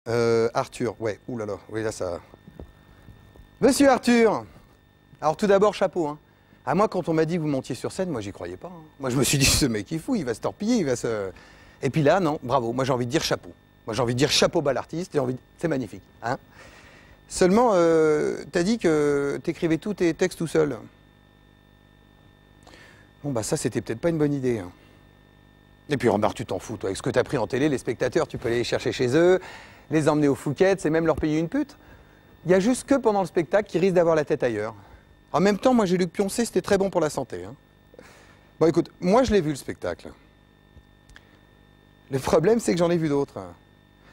Arthur, ouais, oulala, oui là ça... Monsieur Arthur! Alors tout d'abord, chapeau, hein. À moi, quand on m'a dit que vous montiez sur scène, moi j'y croyais pas, hein. Moi je me suis dit, ce mec il est fou, il va se torpiller, il va se... Et puis là, non, bravo, moi j'ai envie de dire chapeau. Moi j'ai envie de dire chapeau bas l'artiste, c'est magnifique, hein. Seulement, t'as dit que t'écrivais tous tes textes tout seul. Bon bah ça c'était peut-être pas une bonne idée, hein. Et puis remarque, tu t'en fous, toi, avec ce que t'as pris en télé, les spectateurs, tu peux aller les chercher chez eux, les emmener au Fouquet, c'est même leur payer une pute. Il y a juste que pendant le spectacle qu'ils risquent d'avoir la tête ailleurs. En même temps, moi j'ai lu que pioncer, c'était très bon pour la santé, hein. Bon écoute, moi je l'ai vu le spectacle. Le problème c'est que j'en ai vu d'autres.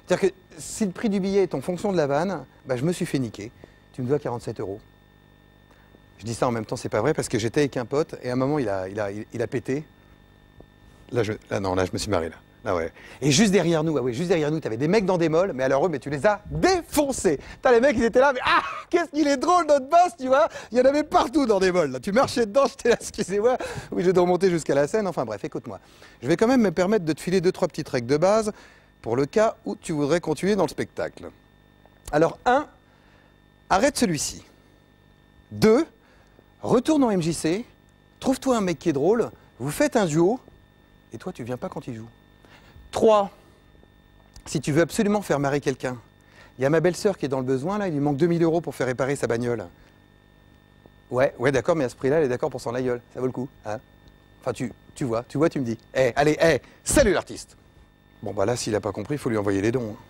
C'est-à-dire que si le prix du billet est en fonction de la vanne, bah, je me suis fait niquer. Tu me dois 47 €. Je dis ça en même temps, c'est pas vrai, parce que j'étais avec un pote, et à un moment il a pété. Non, là je me suis marré là. Ah ouais. Et juste derrière nous, ah ouais, juste derrière nous, t'avais des mecs dans des molles, mais alors eux, mais tu les as défoncés. T'as les mecs, ils étaient là, mais ah, qu'est-ce qu'il est drôle notre boss, tu vois. Il y en avait partout dans des molles. Là. Tu marchais dedans, j'étais là, excusez-moi. Oui, je dois remonter jusqu'à la scène. Enfin bref, écoute-moi. Je vais quand même me permettre de te filer 2-3 petites règles de base pour le cas où tu voudrais continuer dans le spectacle. Alors 1, arrête celui-ci. 2, retourne en MJC, trouve-toi un mec qui est drôle, vous faites un duo, et toi tu viens pas quand il joue. 3, si tu veux absolument faire marrer quelqu'un, il y a ma belle-sœur qui est dans le besoin, là, il lui manque 2000 € pour faire réparer sa bagnole. Ouais, d'accord, mais à ce prix-là, elle est d'accord pour son la gueule, ça vaut le coup, hein. Enfin, tu vois, tu me dis. Allez, salut l'artiste. Bon, bah là, s'il a pas compris, il faut lui envoyer les dons, hein.